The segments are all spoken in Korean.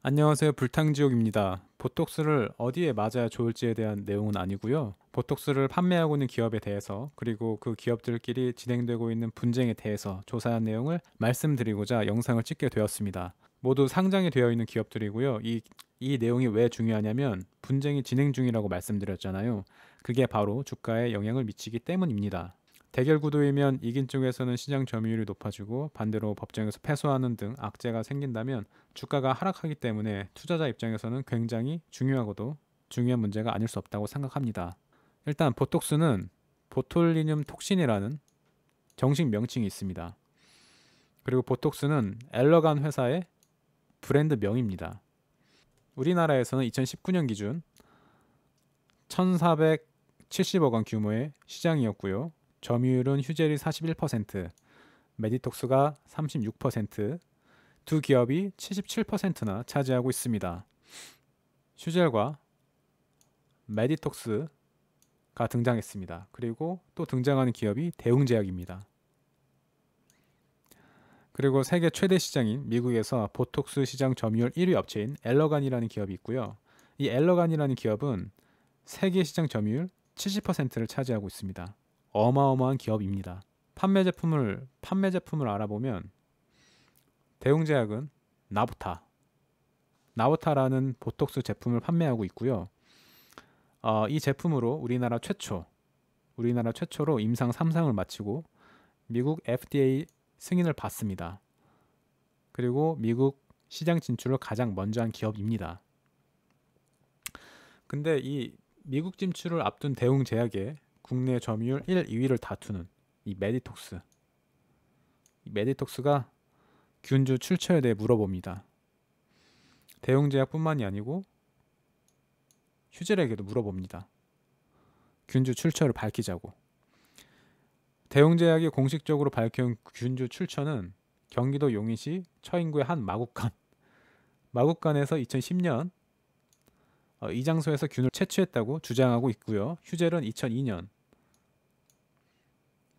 안녕하세요. 불탕지옥입니다. 보톡스를 어디에 맞아야 좋을지에 대한 내용은 아니고요. 보톡스를 판매하고 있는 기업에 대해서 그리고 그 기업들끼리 진행되고 있는 분쟁에 대해서 조사한 내용을 말씀드리고자 영상을 찍게 되었습니다. 모두 상장이 되어 있는 기업들이고요. 이 내용이 왜 중요하냐면 분쟁이 진행 중이라고 말씀드렸잖아요. 그게 바로 주가에 영향을 미치기 때문입니다. 대결 구도이면 이긴 쪽에서는 시장 점유율이 높아지고 반대로 법정에서 패소하는 등 악재가 생긴다면 주가가 하락하기 때문에 투자자 입장에서는 굉장히 중요하고도 중요한 문제가 아닐 수 없다고 생각합니다. 일단 보톡스는 보톨리늄 톡신이라는 정식 명칭이 있습니다. 그리고 보톡스는 엘러간 회사의 브랜드 명입니다. 우리나라에서는 2019년 기준 1,470억 원 규모의 시장이었고요. 점유율은 휴젤이 41%, 메디톡스가 36%, 두 기업이 77%나 차지하고 있습니다. 휴젤과 메디톡스가 등장했습니다. 그리고 또 등장하는 기업이 대웅제약입니다. 그리고 세계 최대 시장인 미국에서 보톡스 시장 점유율 1위 업체인 엘러간이라는 기업이 있고요. 이 엘러간이라는 기업은 세계 시장 점유율 70%를 차지하고 있습니다. 어마어마한 기업입니다. 판매 제품을 알아보면 대웅제약은 나부타라는 보톡스 제품을 판매하고 있고요. 이 제품으로 우리나라 최초로 임상 3상을 마치고 미국 FDA 승인을 받습니다. 그리고 미국 시장 진출을 가장 먼저 한 기업입니다. 근데 이 미국 진출을 앞둔 대웅제약의 국내 점유율 1, 2위를 다투는 이 메디톡스가 균주 출처에 대해 물어봅니다. 대웅제약뿐만이 아니고 휴젤에게도 물어봅니다. 균주 출처를 밝히자고. 대웅제약이 공식적으로 밝힌 균주 출처는 경기도 용인시 처인구의 한 마국간에서 2010년 이 장소에서 균을 채취했다고 주장하고 있고요. 휴젤은 2002년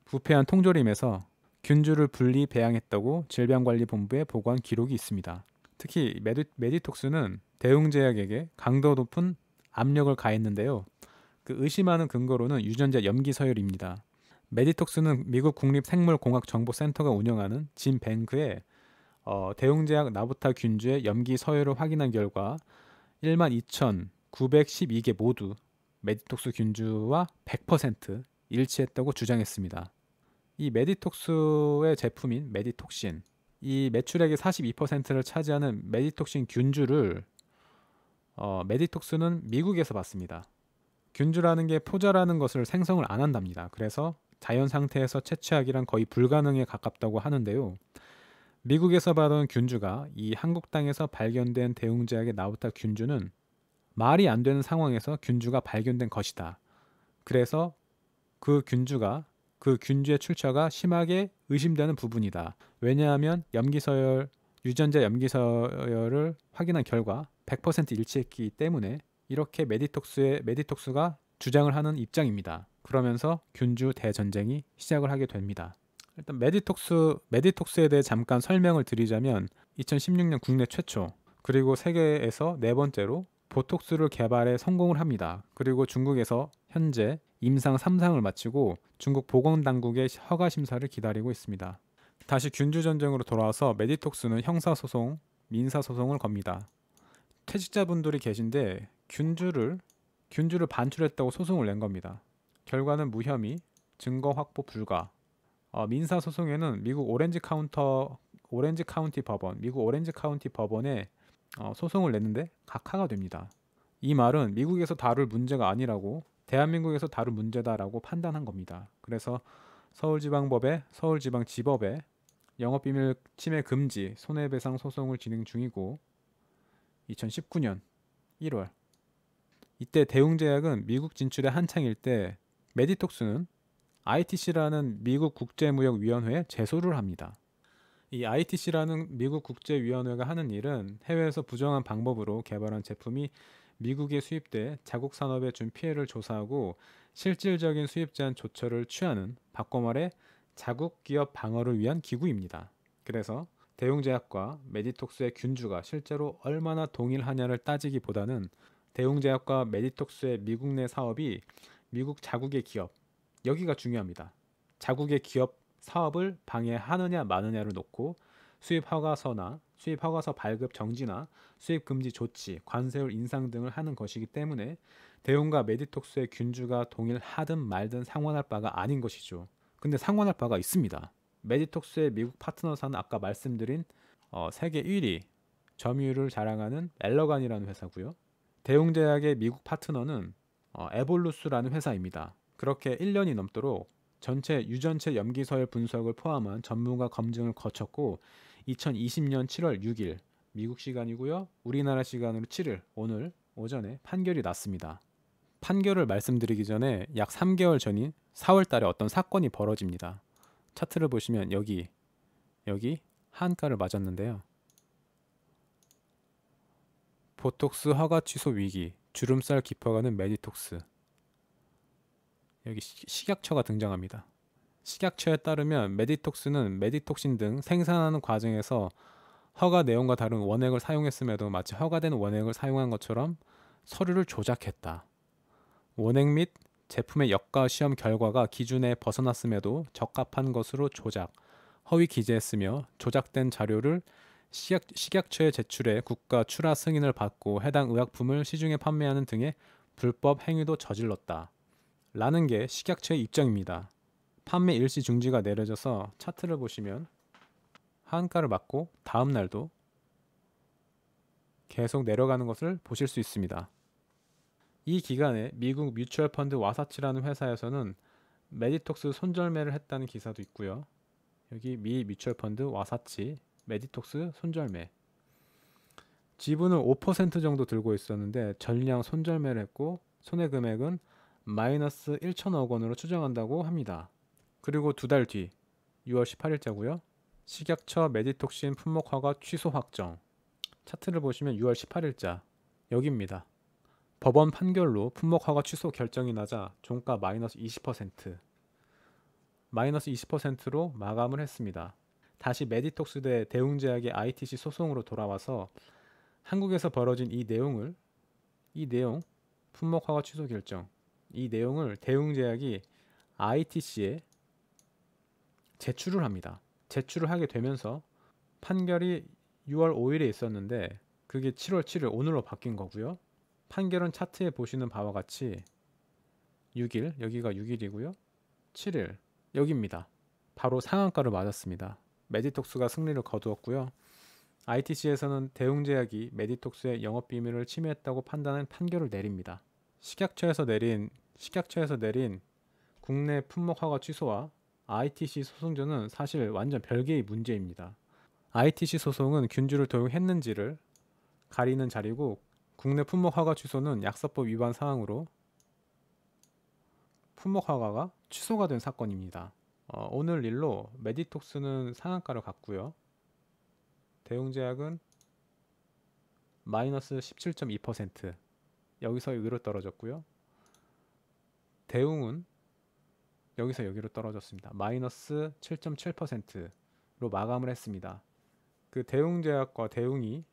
부패한 통조림에서 균주를 분리 배양했다고 질병관리본부에 보고한 기록이 있습니다. 특히 메디톡스는 대웅제약에게 강도 높은 압력을 가했는데요. 그 의심하는 근거로는 유전자 염기 서열입니다. 메디톡스는 미국 국립생물공학정보센터가 운영하는 진뱅크에 대웅제약 나부타 균주의 염기 서열을 확인한 결과 12,912개 모두 메디톡스 균주와 100% 일치했다고 주장했습니다. 이 메디톡스의 제품인 메디톡신, 이 매출액의 42%를 차지하는 메디톡신 균주를 메디톡스는 미국에서 받습니다. 균주라는 게 포자라는 것을 생성을 안 한답니다. 그래서 자연 상태에서 채취하기란 거의 불가능에 가깝다고 하는데요. 미국에서 받은 균주가 이 한국 땅에서 발견된 대웅제약의 나부타 균주는 말이 안 되는 상황에서 균주가 발견된 것이다. 그래서 그 균주의 출처가 심하게 의심되는 부분이다. 왜냐하면 유전자 염기서열을 확인한 결과 100% 일치했기 때문에 이렇게 메디톡스가 주장을 하는 입장입니다. 그러면서 균주 대전쟁이 시작을 하게 됩니다. 일단 메디톡스에 대해 잠깐 설명을 드리자면 2016년 국내 최초 그리고 세계에서 네 번째로 보톡스를 개발에 성공을 합니다. 그리고 중국에서 현재 임상 3상을 마치고 중국 보건당국의 허가 심사를 기다리고 있습니다. 다시 균주 전쟁으로 돌아와서 메디톡스는 형사소송, 민사소송을 겁니다. 퇴직자분들이 계신데 균주를 반출했다고 소송을 낸 겁니다. 결과는 무혐의, 증거 확보 불가. 민사 소송에는 미국 오렌지 카운티 법원에 소송을 냈는데 각하가 됩니다. 이 말은 미국에서 다룰 문제가 아니라고 대한민국에서 다룰 문제다라고 판단한 겁니다. 그래서 서울지방지법에 영업비밀 침해 금지 손해배상 소송을 진행 중이고 2019년 1월 이때 대웅제약은 미국 진출에 한창일 때 메디톡스는 ITC라는 미국 국제무역위원회에 제소를 합니다. 이 ITC라는 미국 국제위원회가 하는 일은 해외에서 부정한 방법으로 개발한 제품이 미국에 수입돼 자국 산업에 준 피해를 조사하고 실질적인 수입 제한 조처를 취하는 바꿔 말해 자국 기업 방어를 위한 기구입니다. 그래서 대웅제약과 메디톡스의 균주가 실제로 얼마나 동일하냐를 따지기보다는 대웅제약과 메디톡스의 미국 내 사업이 미국 자국의 기업, 여기가 중요합니다. 자국의 기업 사업을 방해하느냐 마느냐를 놓고 수입 허가서나 수입 허가서 발급 정지나 수입 금지 조치, 관세율 인상 등을 하는 것이기 때문에 대웅과 메디톡스의 균주가 동일하든 말든 상관할 바가 아닌 것이죠. 근데 상관할 바가 있습니다. 메디톡스의 미국 파트너사는 아까 말씀드린 세계 1위 점유율을 자랑하는 엘러간이라는 회사고요. 대웅제약의 미국 파트너는 에볼루스라는 회사입니다. 그렇게 1년이 넘도록 전체 유전체 염기서열 분석을 포함한 전문가 검증을 거쳤고 2020년 7월 6일 미국 시간이고요. 우리나라 시간으로 7일 오늘 오전에 판결이 났습니다. 판결을 말씀드리기 전에 약 3개월 전인 4월 달에 어떤 사건이 벌어집니다. 차트를 보시면 여기 하한가를 맞았는데요. 보톡스 허가 취소 위기, 주름살 깊어가는 메디톡스. 여기 식약처가 등장합니다. 식약처에 따르면 메디톡스는 메디톡신 등 생산하는 과정에서 허가 내용과 다른 원액을 사용했음에도 마치 허가된 원액을 사용한 것처럼 서류를 조작했다. 원액 및 제품의 역과 시험 결과가 기준에 벗어났음에도 적합한 것으로 조작, 허위 기재했으며 조작된 자료를 식약처에 제출해 국가 출하 승인을 받고 해당 의약품을 시중에 판매하는 등의 불법 행위도 저질렀다. 라는 게 식약처의 입장입니다. 판매 일시 중지가 내려져서 차트를 보시면 하한가를 맞고 다음 날도 계속 내려가는 것을 보실 수 있습니다. 이 기간에 미국 뮤추얼 펀드 와사치라는 회사에서는 메디톡스 손절매를 했다는 기사도 있고요. 여기 미 뮤추얼 펀드 와사치 메디톡스 손절매. 지분을 5% 정도 들고 있었는데 전량 손절매를 했고 손해금액은 마이너스 1천억 원으로 추정한다고 합니다. 그리고 두 달 뒤 6월 18일자고요. 식약처 메디톡신 품목 허가 취소 확정. 차트를 보시면 6월 18일자 여기입니다. 법원 판결로 품목 허가 취소 결정이 나자 종가 마이너스 20%, 마이너스 20%로 마감을 했습니다. 다시 메디톡스 대 대웅제약의 ITC 소송으로 돌아와서 한국에서 벌어진 이 내용 품목 허가 취소 결정 이 내용을 대웅제약이 ITC에 제출을 합니다. 제출을 하게 되면서 판결이 6월 5일에 있었는데 그게 7월 7일 오늘로 바뀐 거고요. 판결은 차트에 보시는 바와 같이 6일, 여기가 6일이고요. 7일, 여기입니다. 바로 상한가를 맞았습니다. 메디톡스가 승리를 거두었고요. ITC에서는 대웅제약이 메디톡스의 영업비밀을 침해했다고 판단한 판결을 내립니다. 식약처에서 내린 국내 품목 허가 취소와 ITC 소송전은 사실 완전 별개의 문제입니다. ITC 소송은 균주를 도용했는지를 가리는 자리고 국내 품목 허가 취소는 약사법 위반 사항으로 품목 허가가 취소가 된 사건입니다. 오늘 일로 메디톡스는 상한가를 갔고요. 대웅제약은 마이너스 17.2% 여기서 여기로 떨어졌고요. 대웅은 여기서 여기로 떨어졌습니다. 마이너스 7.7%로 마감을 했습니다. 그 대웅제약과 대웅이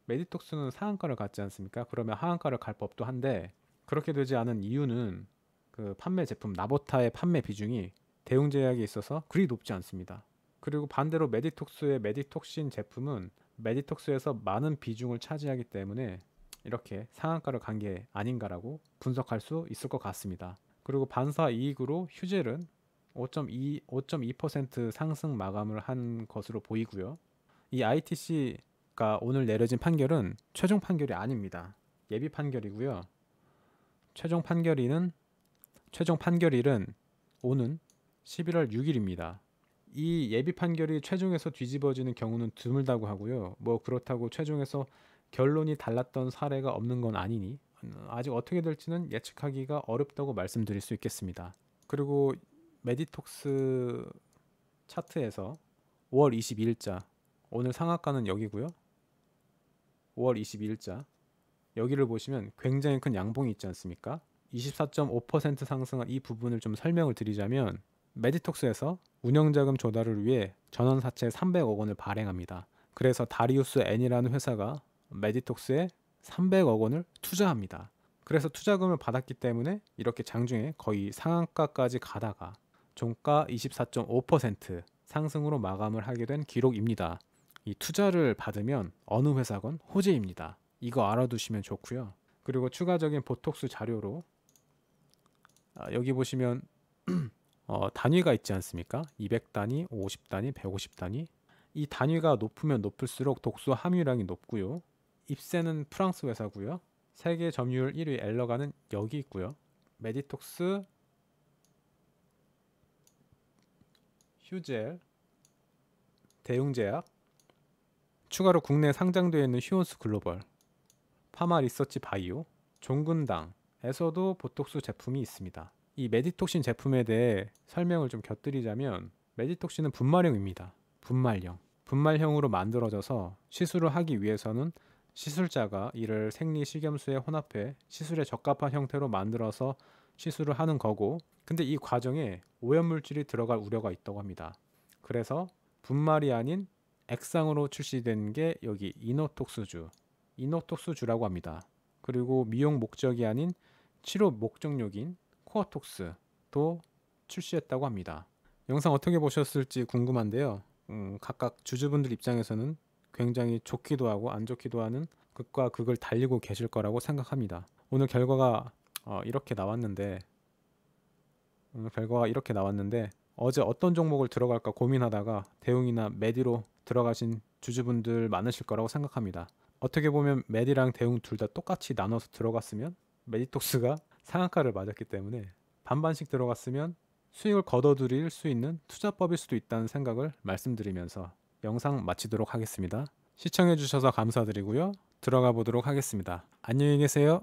메디톡스는 상한가를 갔지 않습니까? 그러면 하한가를 갈 법도 한데 그렇게 되지 않은 이유는 그 판매 제품 나보타의 판매 비중이 대웅제약에 있어서 그리 높지 않습니다. 그리고 반대로 메디톡스의 메디톡신 제품은 메디톡스에서 많은 비중을 차지하기 때문에 이렇게 상한가를 간 게 아닌가라고 분석할 수 있을 것 같습니다. 그리고 반사 이익으로 휴젤은 5.2% 상승 마감을 한 것으로 보이고요. 이 ITC가 오늘 내려진 판결은 최종 판결이 아닙니다. 예비 판결이고요. 최종 판결일은 오는 11월 6일입니다. 이 예비 판결이 최종에서 뒤집어지는 경우는 드물다고 하고요. 뭐 그렇다고 최종에서 결론이 달랐던 사례가 없는 건 아니니 아직 어떻게 될지는 예측하기가 어렵다고 말씀드릴 수 있겠습니다. 그리고 메디톡스 차트에서 5월 22일자 오늘 상한가는 여기고요. 5월 22일자 여기를 보시면 굉장히 큰 양봉이 있지 않습니까? 24.5% 상승한 이 부분을 좀 설명을 드리자면 메디톡스에서 운영자금 조달을 위해 전원사채 300억 원을 발행합니다. 그래서 다리우스 N이라는 회사가 메디톡스에 300억 원을 투자합니다. 그래서 투자금을 받았기 때문에 이렇게 장중에 거의 상한가까지 가다가 종가 24.5% 상승으로 마감을 하게 된 기록입니다. 이 투자를 받으면 어느 회사건 호재입니다. 이거 알아두시면 좋고요. 그리고 추가적인 보톡스 자료로 여기 보시면 단위가 있지 않습니까? 200단위, 50단위, 150단위. 이 단위가 높으면 높을수록 독소 함유량이 높고요. 입세는 프랑스 회사고요. 세계 점유율 1위 엘러가는 여기 있고요. 메디톡스, 휴젤, 대웅제약, 추가로 국내에 상장되어 있는 휴온스 글로벌, 파마 리서치 바이오, 종근당에서도 보톡스 제품이 있습니다. 이 메디톡신 제품에 대해 설명을 좀 곁들이자면 메디톡신은 분말형입니다. 분말형으로 만들어져서 시술을 하기 위해서는 시술자가 이를 생리식염수에 혼합해 시술에 적합한 형태로 만들어서 시술을 하는 거고, 근데 이 과정에 오염물질이 들어갈 우려가 있다고 합니다. 그래서 분말이 아닌 액상으로 출시된 게 여기 이노톡스주라고 합니다. 그리고 미용 목적이 아닌 치료 목적용인 코어톡스도 출시했다고 합니다. 영상 어떻게 보셨을지 궁금한데요. 각각 주주분들 입장에서는 굉장히 좋기도 하고 안 좋기도 하는 극과 극을 달리고 계실 거라고 생각합니다. 오늘 결과가 이렇게 나왔는데 어제 어떤 종목을 들어갈까 고민하다가 대웅이나 메디로 들어가신 주주분들 많으실 거라고 생각합니다. 어떻게 보면 메디랑 대웅 둘 다 똑같이 나눠서 들어갔으면 메디톡스가 상한가를 맞았기 때문에 반반씩 들어갔으면 수익을 거둬들일 수 있는 투자법일 수도 있다는 생각을 말씀드리면서 영상 마치도록 하겠습니다. 시청해 주셔서 감사드리고요. 들어가 보도록 하겠습니다. 안녕히 계세요.